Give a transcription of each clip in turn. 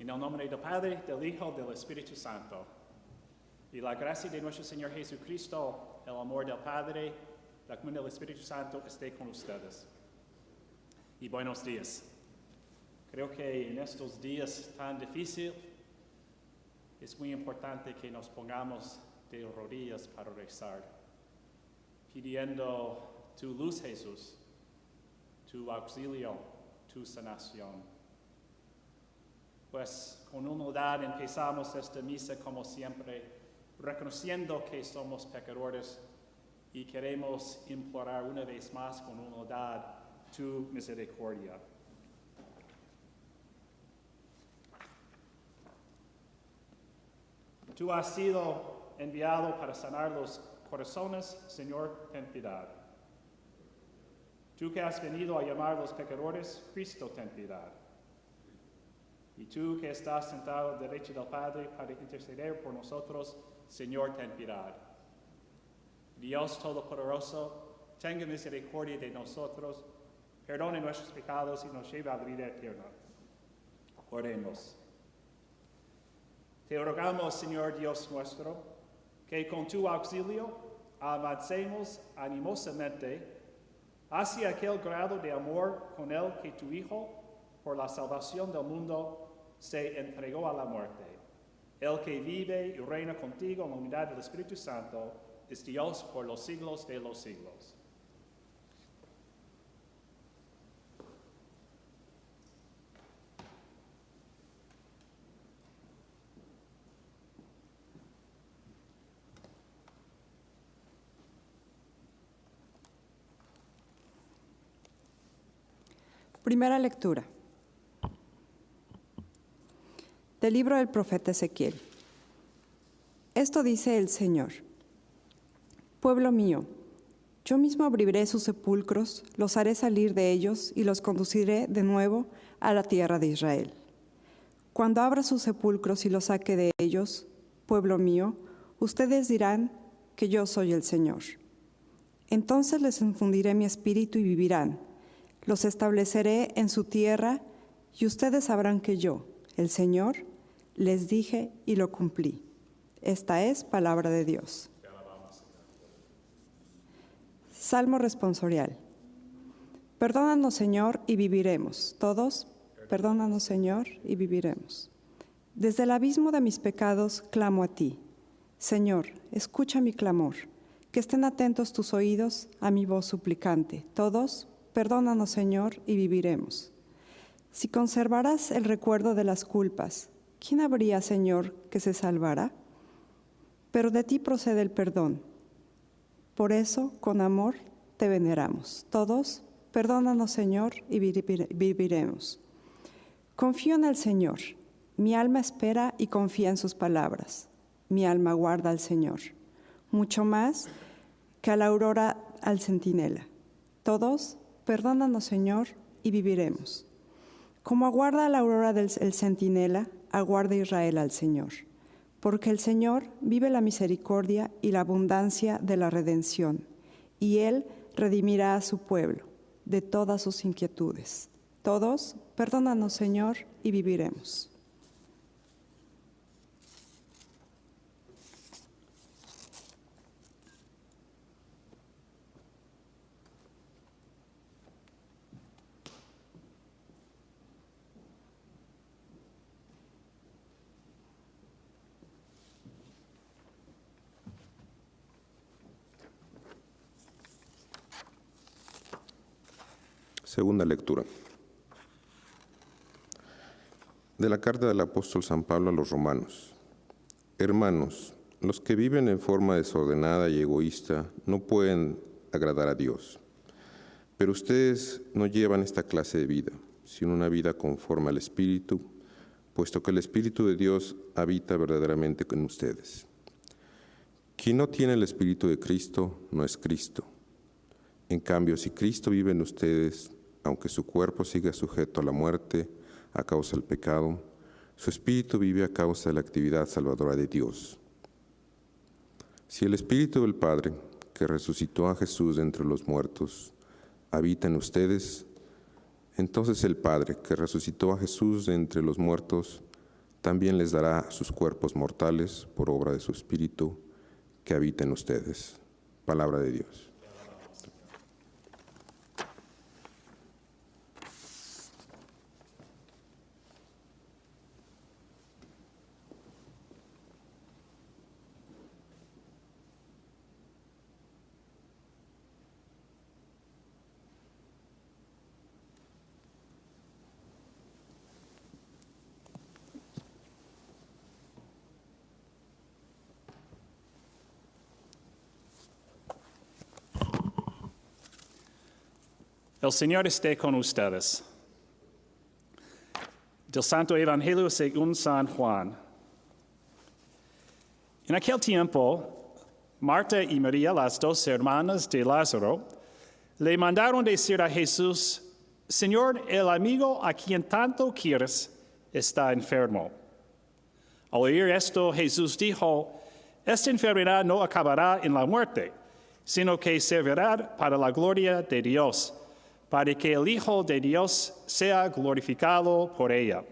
En el nombre del Padre, del Hijo, del Espíritu Santo. Y la gracia de nuestro Señor Jesucristo, el amor del Padre, la comunión del Espíritu Santo esté con ustedes. Y buenos días. Creo que en estos días tan difíciles es muy importante que nos pongamos de rodillas para rezar, pidiendo tu luz, Jesús, tu auxilio, tu sanación. Pues con humildad empezamos esta misa como siempre, reconociendo que somos pecadores y queremos implorar una vez más con humildad tu misericordia. Tú has sido enviado para sanar los corazones, Señor, ten piedad. Tú que has venido a llamar a los pecadores, Cristo, ten piedad. Y tú que estás sentado a la derecha del Padre para interceder por nosotros, Señor, ten piedad. Dios Todopoderoso, tenga misericordia de nosotros, perdone nuestros pecados y nos lleve a la vida eterna. Oremos. Te rogamos, Señor Dios nuestro, que con tu auxilio avancemos animosamente hacia aquel grado de amor con el que tu Hijo, por la salvación del mundo, se entregó a la muerte. El que vive y reina contigo en la unidad del Espíritu Santo, es Dios por los siglos de los siglos. Primera lectura. Del libro del profeta Ezequiel. Esto dice el Señor: Pueblo mío, yo mismo abriré sus sepulcros, los haré salir de ellos y los conduciré de nuevo a la tierra de Israel. Cuando abra sus sepulcros y los saque de ellos, pueblo mío, ustedes dirán que yo soy el Señor. Entonces les infundiré mi espíritu y vivirán. Los estableceré en su tierra y ustedes sabrán que yo, el Señor, les dije y lo cumplí. Esta es palabra de Dios. Salmo responsorial. Perdónanos, Señor, y viviremos. Todos, perdónanos, Señor, y viviremos. Desde el abismo de mis pecados clamo a ti. Señor, escucha mi clamor. Que estén atentos tus oídos a mi voz suplicante. Todos, perdónanos, Señor, y viviremos. Si conservarás el recuerdo de las culpas, ¿quién habría, Señor, que se salvara? Pero de ti procede el perdón. Por eso, con amor, te veneramos. Todos, perdónanos, Señor, y viviremos. Confío en el Señor. Mi alma espera y confía en sus palabras. Mi alma guarda al Señor, mucho más que a la aurora al centinela. Todos, perdónanos, Señor, y viviremos. Como aguarda la aurora del centinela, aguarda Israel al Señor. Porque el Señor vive la misericordia y la abundancia de la redención, y Él redimirá a su pueblo de todas sus inquietudes. Todos, perdónanos, Señor, y viviremos. Segunda lectura. De la carta del apóstol San Pablo a los romanos. Hermanos, los que viven en forma desordenada y egoísta no pueden agradar a Dios. Pero ustedes no llevan esta clase de vida, sino una vida conforme al Espíritu, puesto que el Espíritu de Dios habita verdaderamente en ustedes. Quien no tiene el Espíritu de Cristo no es Cristo. En cambio, si Cristo vive en ustedes, aunque su cuerpo siga sujeto a la muerte a causa del pecado, su espíritu vive a causa de la actividad salvadora de Dios. Si el Espíritu del Padre, que resucitó a Jesús de entre los muertos, habita en ustedes, entonces el Padre, que resucitó a Jesús de entre los muertos, también les dará sus cuerpos mortales por obra de su Espíritu que habita en ustedes. Palabra de Dios. El Señor esté con ustedes. Del Santo Evangelio según San Juan. En aquel tiempo, Marta y María, las dos hermanas de Lázaro, le mandaron decir a Jesús: Señor, el amigo a quien tanto quieres está enfermo. Al oír esto, Jesús dijo: Esta enfermedad no acabará en la muerte, sino que servirá para la gloria de Dios, para que el Hijo de Dios sea glorificado por ella.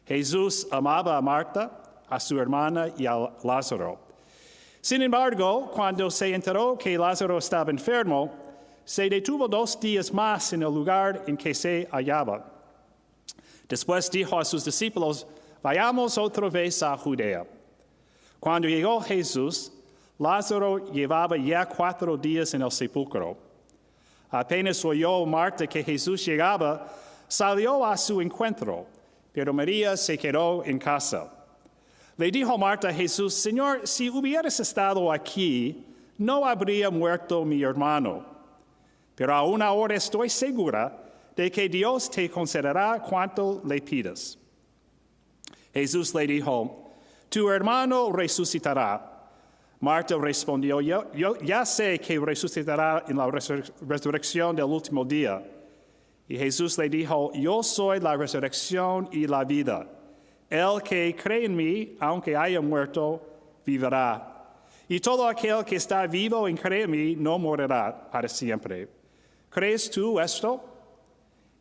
Jesús amaba a Marta, a su hermana y a Lázaro. Sin embargo, cuando se enteró que Lázaro estaba enfermo, se detuvo 2 días más en el lugar en que se hallaba. Después dijo a sus discípulos: Vayamos otra vez a Judea. Cuando llegó Jesús, Lázaro llevaba ya 4 días en el sepulcro. Apenas oyó Marta que Jesús llegaba, salió a su encuentro, pero María se quedó en casa. Le dijo Marta a Jesús: Señor, si hubieras estado aquí, no habría muerto mi hermano. Pero aún ahora estoy segura de que Dios te concederá cuanto le pidas. Jesús le dijo: Tu hermano resucitará. Marta respondió: yo ya sé que resucitará en la resurrección del último día. Y Jesús le dijo: Yo soy la resurrección y la vida. El que cree en mí, aunque haya muerto, vivirá. Y todo aquel que está vivo y cree en mí no morirá para siempre. ¿Crees tú esto?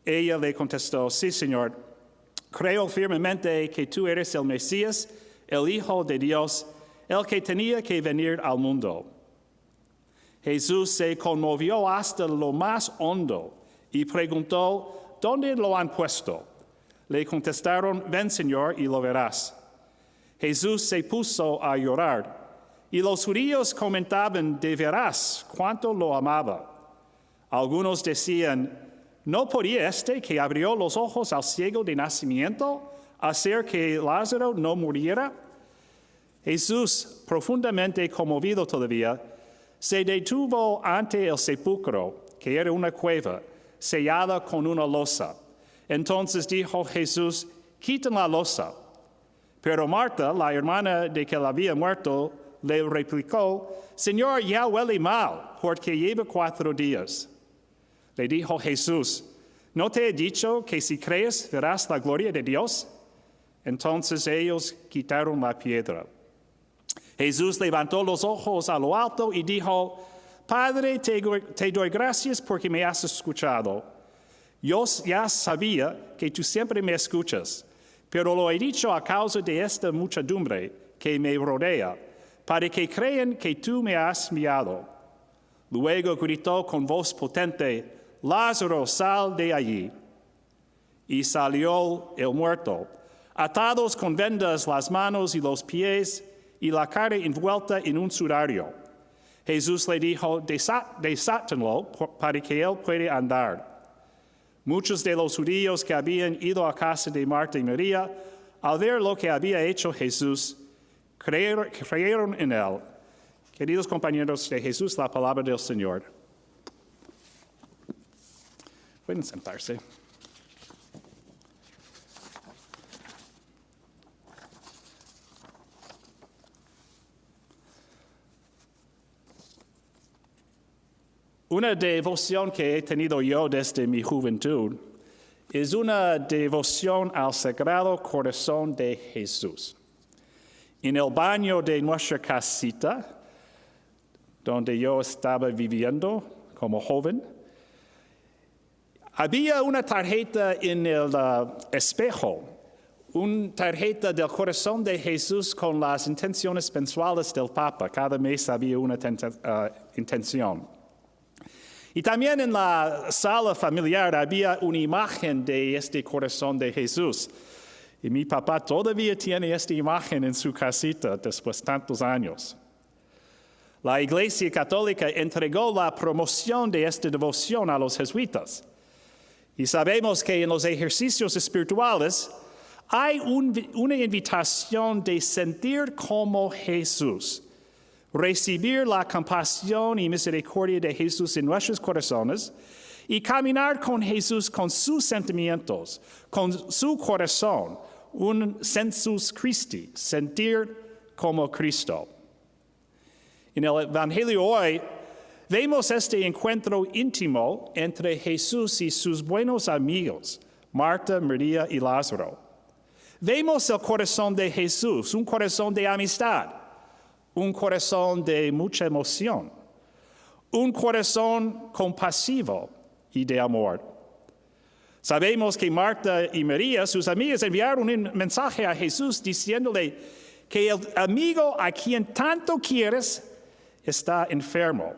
Ella le contestó: Sí, Señor. Creo firmemente que tú eres el Mesías, el Hijo de Dios, el que tenía que venir al mundo. Jesús se conmovió hasta lo más hondo y preguntó: ¿Dónde lo han puesto? Le contestaron: Ven, Señor, y lo verás. Jesús se puso a llorar, y los judíos comentaban de veras cuánto lo amaba. Algunos decían: ¿No podía este que abrió los ojos al ciego de nacimiento hacer que Lázaro no muriera? Jesús, profundamente conmovido todavía, se detuvo ante el sepulcro, que era una cueva, sellada con una losa. Entonces dijo Jesús: Quiten la losa. Pero Marta, la hermana de que él había muerto, le replicó: Señor, ya huele mal, porque lleva 4 días. Le dijo Jesús: ¿No te he dicho que si crees verás la gloria de Dios? Entonces ellos quitaron la piedra. Jesús levantó los ojos a lo alto y dijo: Padre, te doy gracias porque me has escuchado. Yo ya sabía que tú siempre me escuchas, pero lo he dicho a causa de esta muchedumbre que me rodea, para que crean que tú me has enviado. Luego gritó con voz potente: Lázaro, sal de allí. Y salió el muerto, atados con vendas las manos y los pies, y la cara envuelta en un sudario. Jesús le dijo: desátenlo para que él pueda andar. Muchos de los judíos que habían ido a casa de Marta y María, al ver lo que había hecho Jesús, creyeron en él. Queridos compañeros de Jesús, la palabra del Señor. Pueden sentarse. Una devoción que he tenido yo desde mi juventud es una devoción al Sagrado Corazón de Jesús. En el baño de nuestra casita, donde yo estaba viviendo como joven, había una tarjeta en el espejo, una tarjeta del corazón de Jesús con las intenciones mensuales del Papa. Cada mes había una intención. Y también en la sala familiar había una imagen de este corazón de Jesús. Y mi papá todavía tiene esta imagen en su casita después de tantos años. La Iglesia Católica entregó la promoción de esta devoción a los jesuitas. Y sabemos que en los ejercicios espirituales hay una invitación de sentir como Jesús, recibir la compasión y misericordia de Jesús en nuestros corazones y caminar con Jesús con sus sentimientos, con su corazón, un sensus Christi, sentir como Cristo. En el Evangelio hoy vemos este encuentro íntimo entre Jesús y sus buenos amigos, Marta, María y Lázaro. Vemos el corazón de Jesús, un corazón de amistad, un corazón de mucha emoción, un corazón compasivo y de amor. Sabemos que Marta y María, sus amigas, enviaron un mensaje a Jesús diciéndole que el amigo a quien tanto quieres está enfermo.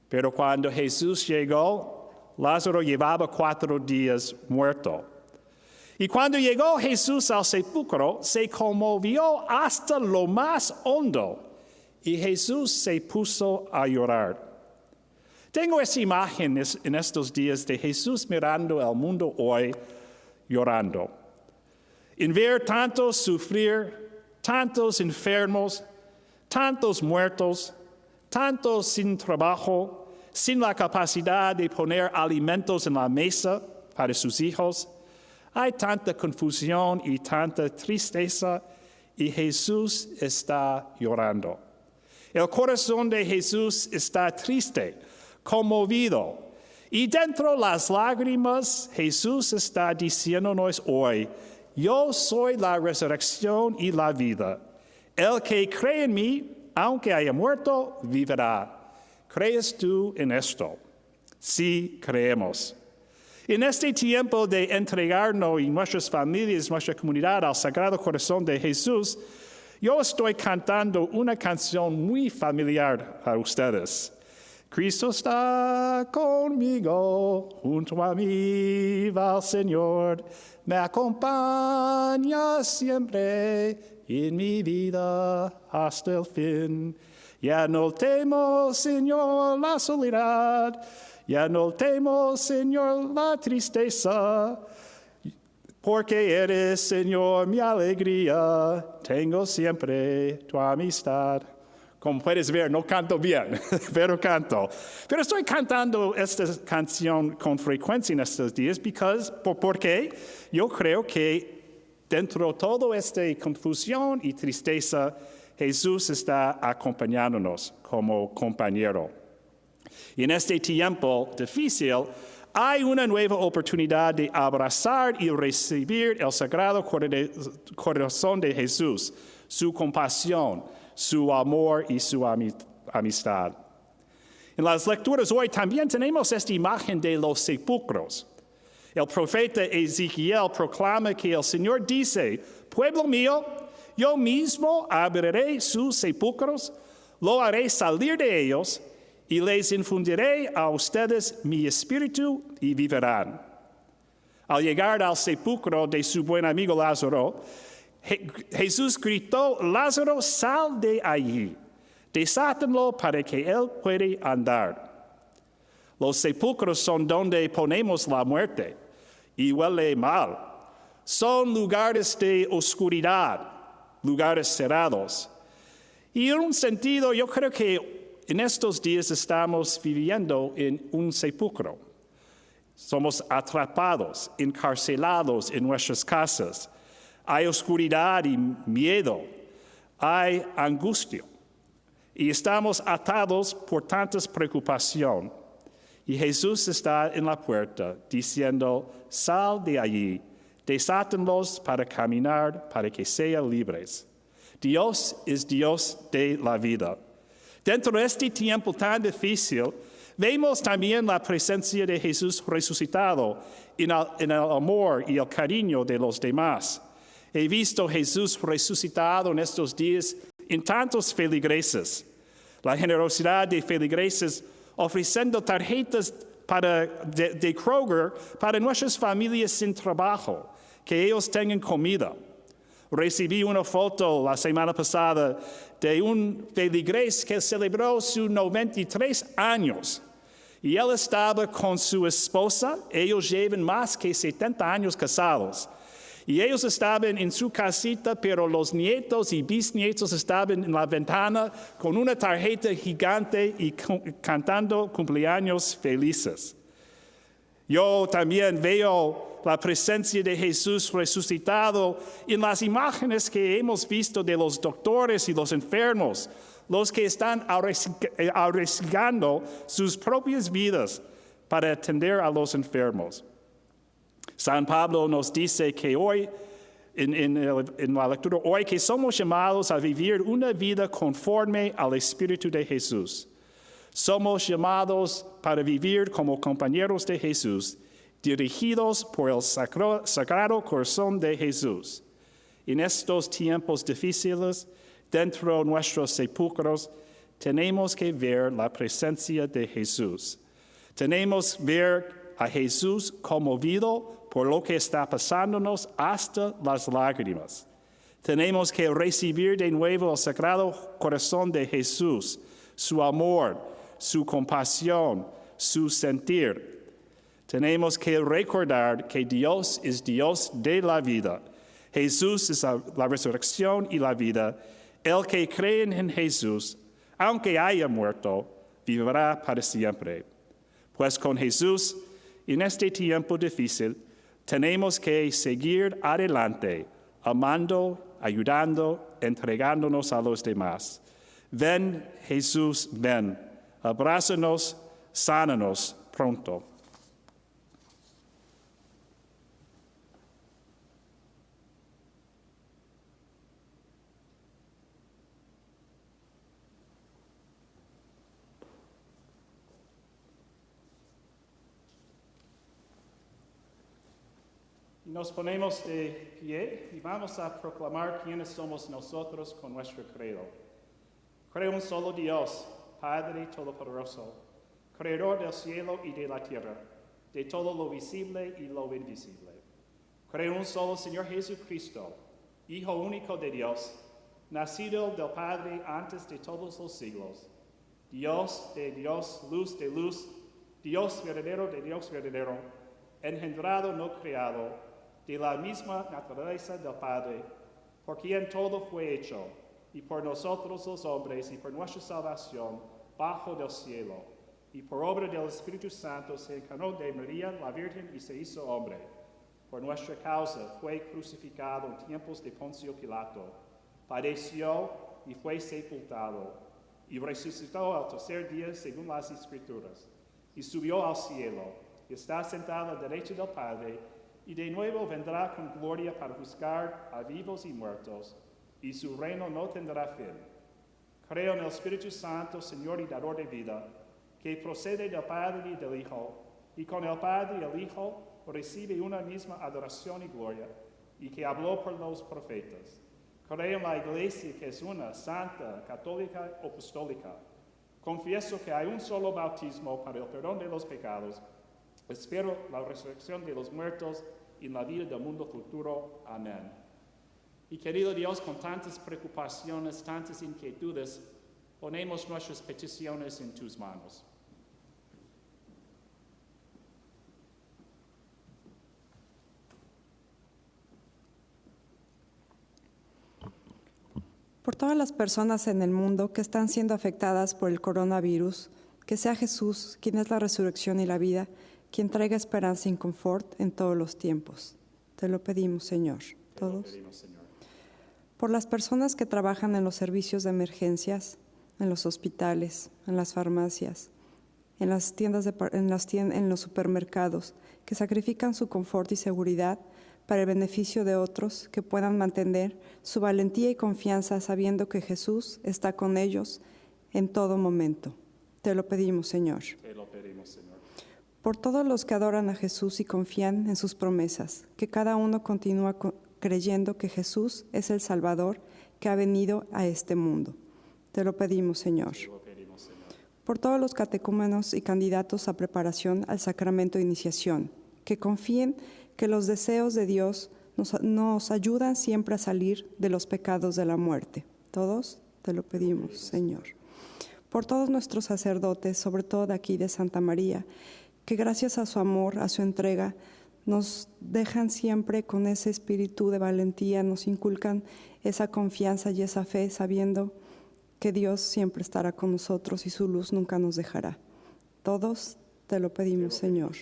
Pero cuando Jesús llegó, Lázaro llevaba 4 días muerto. Y cuando llegó Jesús al sepulcro, se conmovió hasta lo más hondo y Jesús se puso a llorar. Tengo esa imagen en estos días de Jesús mirando al mundo hoy llorando. En ver tantos sufrir, tantos enfermos, tantos muertos, tantos sin trabajo, sin la capacidad de poner alimentos en la mesa para sus hijos. Hay tanta confusión y tanta tristeza y Jesús está llorando. El corazón de Jesús está triste, conmovido. Y dentro de las lágrimas, Jesús está diciéndonos hoy, yo soy la resurrección y la vida. El que cree en mí, aunque haya muerto, vivirá. ¿Crees tú en esto? Sí, creemos. En este tiempo de entregarnos y nuestras familias, nuestra comunidad al Sagrado Corazón de Jesús, yo estoy cantando una canción muy familiar a ustedes. Cristo está conmigo, junto a mí va el Señor, me acompaña siempre en mi vida hasta el fin. Ya no temo, Señor, la soledad, ya no temo, Señor, la tristeza, porque eres, Señor, mi alegría, tengo siempre tu amistad. Como puedes ver, no canto bien, pero canto. Pero estoy cantando esta canción con frecuencia en estos días porque yo creo que dentro de toda esta confusión y tristeza, Jesús está acompañándonos como compañero. Y en este tiempo difícil, hay una nueva oportunidad de abrazar y recibir el Sagrado Corazón de Jesús, su compasión, su amor y su amistad. En las lecturas hoy también tenemos esta imagen de los sepulcros. El profeta Ezequiel proclama que el Señor dice, pueblo mío, yo mismo abriré sus sepulcros, lo haré salir de ellos y les infundiré a ustedes mi espíritu y vivirán. Al llegar al sepulcro de su buen amigo Lázaro, Jesús gritó, Lázaro, sal de allí, desátenlo para que él pueda andar. Los sepulcros son donde ponemos la muerte y huele mal. Son lugares de oscuridad, lugares cerrados. Y en un sentido, yo creo que en estos días estamos viviendo en un sepulcro. Somos atrapados, encarcelados en nuestras casas. Hay oscuridad y miedo, hay angustia. Y estamos atados por tantas preocupaciones. Y Jesús está en la puerta diciendo, sal de allí, desátenlos para caminar, para que sean libres. Dios es Dios de la vida. Dentro de este tiempo tan difícil, Vemos también la presencia de Jesús resucitado en el amor y el cariño de los demás. He visto a Jesús resucitado en estos días en tantos feligreses. La generosidad de feligreses ofreciendo tarjetas de Kroger para nuestras familias sin trabajo, que ellos tengan comida. Recibí una foto la semana pasada de un feligrés que celebró sus 93 años. Y él estaba con su esposa, ellos llevan más que 70 años casados. Y ellos estaban en su casita, pero los nietos y bisnietos estaban en la ventana con una tarjeta gigante y cantando cumpleaños felices. Yo también veo la presencia de Jesús resucitado en las imágenes que hemos visto de los doctores y los enfermos, los que están arriesgando sus propias vidas para atender a los enfermos. San Pablo nos dice que hoy, en la lectura hoy, que somos llamados a vivir una vida conforme al Espíritu de Jesús. Somos llamados para vivir como compañeros de Jesús, dirigidos por el sagrado corazón de Jesús. En estos tiempos difíciles, dentro de nuestros sepulcros, tenemos que ver la presencia de Jesús. Tenemos que ver a Jesús conmovido por lo que está pasándonos hasta las lágrimas. Tenemos que recibir de nuevo el sagrado corazón de Jesús, su amor, su compasión, su sentir. Tenemos que recordar que Dios es Dios de la vida. Jesús es la resurrección y la vida. El que cree en Jesús, aunque haya muerto, vivirá para siempre. Pues con Jesús, en este tiempo difícil, tenemos que seguir adelante, amando, ayudando, entregándonos a los demás. Ven, Jesús, ven. Abrázanos, sánanos pronto. Nos ponemos de pie y vamos a proclamar quiénes somos nosotros con nuestro credo. Creo en un solo Dios, Padre Todopoderoso, Creador del cielo y de la tierra, de todo lo visible y lo invisible. Creo en un solo Señor Jesucristo, Hijo único de Dios, nacido del Padre antes de todos los siglos, Dios de Dios, luz de luz, Dios verdadero de Dios verdadero, engendrado no creado, de la misma naturaleza del Padre, por quien todo fue hecho, y por nosotros los hombres, y por nuestra salvación, bajo del cielo, y por obra del Espíritu Santo se encarnó de María, la Virgen, y se hizo hombre. Por nuestra causa fue crucificado en tiempos de Poncio Pilato, padeció y fue sepultado, y resucitó al tercer día según las Escrituras, y subió al cielo, y está sentado a la derecha del Padre, y de nuevo vendrá con gloria para juzgar a vivos y muertos, y su reino no tendrá fin. Creo en el Espíritu Santo, Señor y dador de vida, que procede del Padre y del Hijo, y con el Padre y el Hijo recibe una misma adoración y gloria, y que habló por los profetas. Creo en la Iglesia, que es una, santa, católica, apostólica. Confieso que hay un solo bautismo para el perdón de los pecados. Espero la resurrección de los muertos y la vida del mundo futuro. Amén. Y querido Dios, con tantas preocupaciones, tantas inquietudes, ponemos nuestras peticiones en tus manos. Por todas las personas en el mundo que están siendo afectadas por el coronavirus, que sea Jesús, quien es la resurrección y la vida, quien traiga esperanza y confort en todos los tiempos. Te lo pedimos, Señor. Todos. Por las personas que trabajan en los servicios de emergencias, en los hospitales, en las farmacias, en las tiendas, en los supermercados, que sacrifican su confort y seguridad para el beneficio de otros, que puedan mantener su valentía y confianza sabiendo que Jesús está con ellos en todo momento. Te lo pedimos, Señor. Te lo pedimos, Señor. Por todos los que adoran a Jesús y confían en sus promesas, que cada uno continúa creyendo que Jesús es el Salvador que ha venido a este mundo. Te lo pedimos, Señor. Te lo pedimos, Señor. Por todos los catecúmenos y candidatos a preparación al sacramento de iniciación, que confíen que los deseos de Dios nos ayudan siempre a salir de los pecados de la muerte. Todos te lo pedimos, Señor. Por todos nuestros sacerdotes, sobre todo de aquí de Santa María, que gracias a su amor, a su entrega, nos dejan siempre con ese espíritu de valentía, nos inculcan esa confianza y esa fe, sabiendo que Dios siempre estará con nosotros y su luz nunca nos dejará. Todos te lo pedimos, Señor.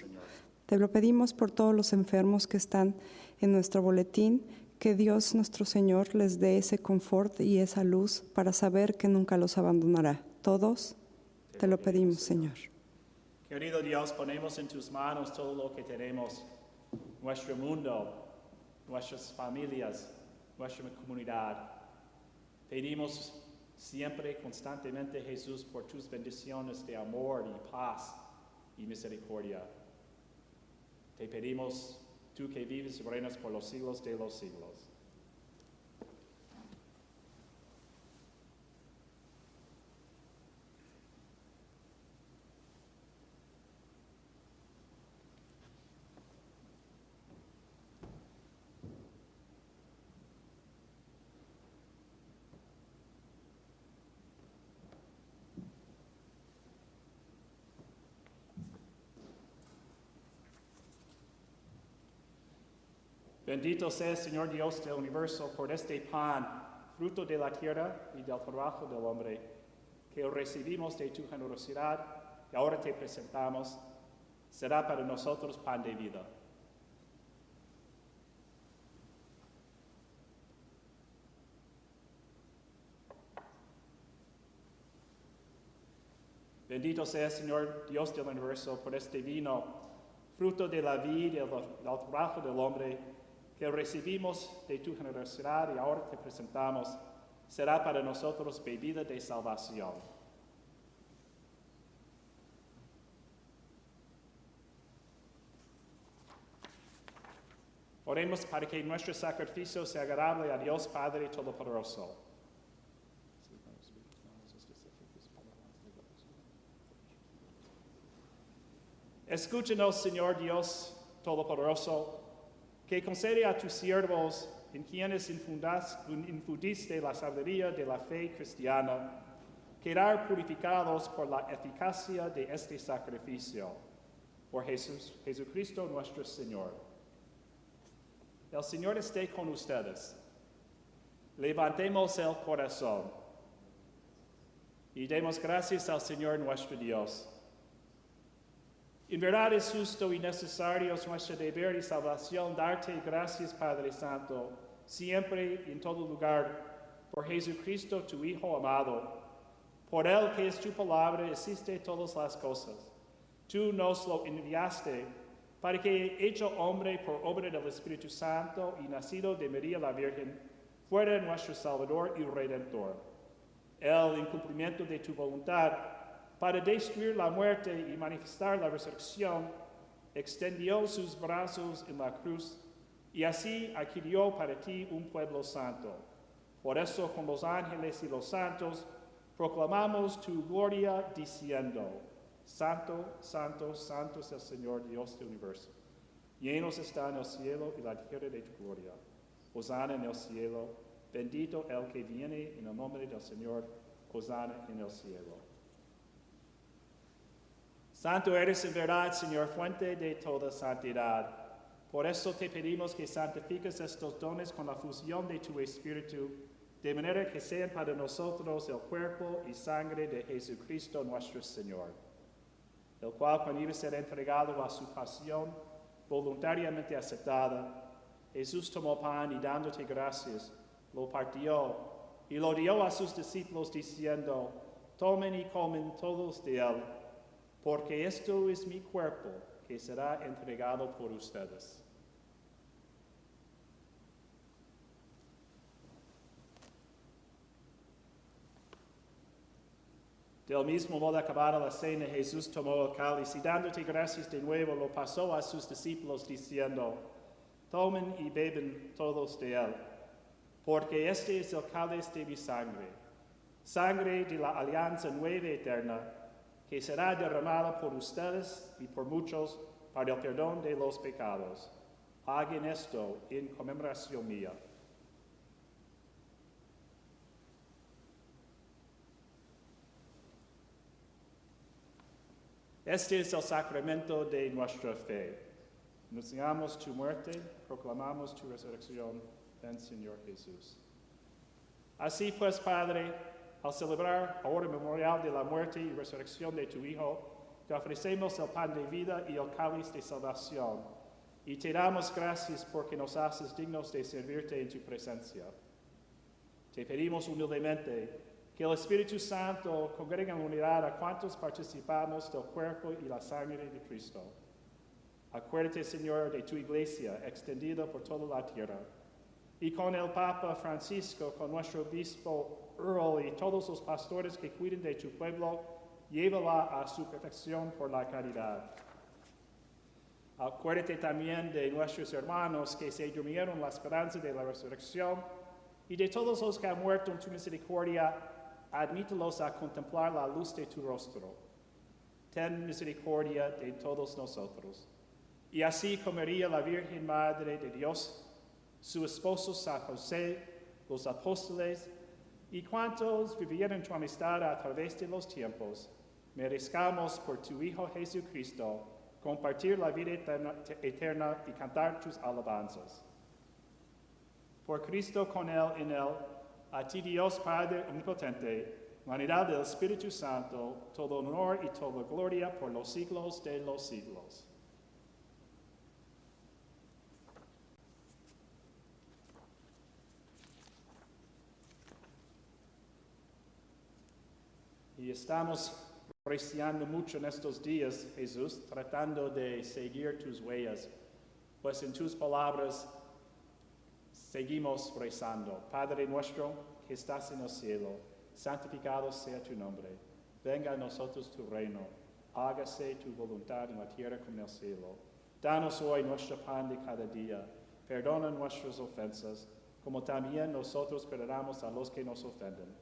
Te lo pedimos por todos los enfermos que están en nuestro boletín, que Dios nuestro Señor les dé ese confort y esa luz para saber que nunca los abandonará. Todos te lo pedimos, Señor. Querido Dios, ponemos en tus manos todo lo que tenemos, nuestro mundo, nuestras familias, nuestra comunidad. Pedimos siempre, constantemente, Jesús, por tus bendiciones de amor y paz y misericordia. Te pedimos, tú que vives y reinas por los siglos de los siglos. Bendito sea, Señor Dios del universo, por este pan, fruto de la tierra y del trabajo del hombre, que recibimos de tu generosidad y ahora te presentamos, será para nosotros pan de vida. Bendito sea, Señor Dios del universo, por este vino, fruto de la vid y del trabajo del hombre, que recibimos de tu generosidad y ahora te presentamos, será para nosotros bebida de salvación. Oremos para que nuestro sacrificio sea agradable a Dios Padre Todopoderoso. Escúchanos, Señor Dios Todopoderoso, que concede a tus siervos, en quienes infundiste la sabiduría de la fe cristiana, quedar purificados por la eficacia de este sacrificio. Por Jesucristo nuestro Señor. El Señor esté con ustedes. Levantemos el corazón y demos gracias al Señor nuestro Dios. En verdad es justo y necesario, es nuestro deber y salvación, darte gracias, Padre Santo, siempre y en todo lugar, por Jesucristo, tu Hijo amado. Por Él, que es tu palabra, existe todas las cosas. Tú nos lo enviaste para que, hecho hombre por obra del Espíritu Santo y nacido de María la Virgen, fuera nuestro Salvador y Redentor. Él, en cumplimiento de tu voluntad, para destruir la muerte y manifestar la resurrección, extendió sus brazos en la cruz y así adquirió para ti un pueblo santo. Por eso, con los ángeles y los santos, proclamamos tu gloria diciendo: Santo, santo, santo es el Señor Dios del universo. Llenos están el cielo y la tierra de tu gloria. Hosana en el cielo, bendito el que viene en el nombre del Señor. Hosana en el cielo. Santo eres en verdad, Señor, fuente de toda santidad. Por eso te pedimos que santifiques estos dones con la fusión de tu Espíritu, de manera que sean para nosotros el cuerpo y sangre de Jesucristo nuestro Señor, el cual, cuando iba a ser entregado a su pasión voluntariamente aceptada, Jesús tomó pan y, dándote gracias, lo partió y lo dio a sus discípulos diciendo: tomen y comen todos de él, porque esto es mi cuerpo que será entregado por ustedes. Del mismo modo, acabada la cena, Jesús tomó el cáliz y dándote gracias de nuevo, lo pasó a sus discípulos diciendo, tomen y beben todos de él, porque este es el cáliz de mi sangre, sangre de la alianza nueva y eterna, que será derramada por ustedes y por muchos para el perdón de los pecados. Hagan esto en conmemoración mía. Este es el sacramento de nuestra fe. Anunciamos tu muerte, proclamamos tu resurrección. Ven, Señor Jesús. Así pues, Padre, al celebrar ahora el memorial de la muerte y resurrección de tu Hijo, te ofrecemos el pan de vida y el cáliz de salvación, y te damos gracias porque nos haces dignos de servirte en tu presencia. Te pedimos humildemente que el Espíritu Santo congregue en unidad a cuantos participamos del cuerpo y la sangre de Cristo. Acuérdate, Señor, de tu iglesia extendida por toda la tierra, y con el Papa Francisco, con nuestro obispo Earl y todos los pastores que cuiden de tu pueblo, llévala a su perfección por la caridad. Acuérdate también de nuestros hermanos que se durmieron la esperanza de la resurrección, y de todos los que han muerto en tu misericordia, admítelos a contemplar la luz de tu rostro. Ten misericordia de todos nosotros. Y así como María, la Virgen Madre de Dios, su esposo San José, los apóstoles, y cuantos vivieron tu amistad a través de los tiempos, merezcamos por tu Hijo Jesucristo compartir la vida eterna y cantar tus alabanzas. Por Cristo, con Él, en Él, a ti Dios Padre Omnipotente, unidad del Espíritu Santo, todo honor y toda gloria por los siglos de los siglos. Y estamos apreciando mucho en estos días, Jesús, tratando de seguir tus huellas, pues en tus palabras seguimos rezando. Padre nuestro que estás en el cielo, santificado sea tu nombre. Venga a nosotros tu reino. Hágase tu voluntad en la tierra como en el cielo. Danos hoy nuestro pan de cada día. Perdona nuestras ofensas, como también nosotros perdonamos a los que nos ofenden.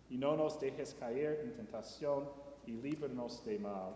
Y no nos dejes caer en tentación y líbranos de mal.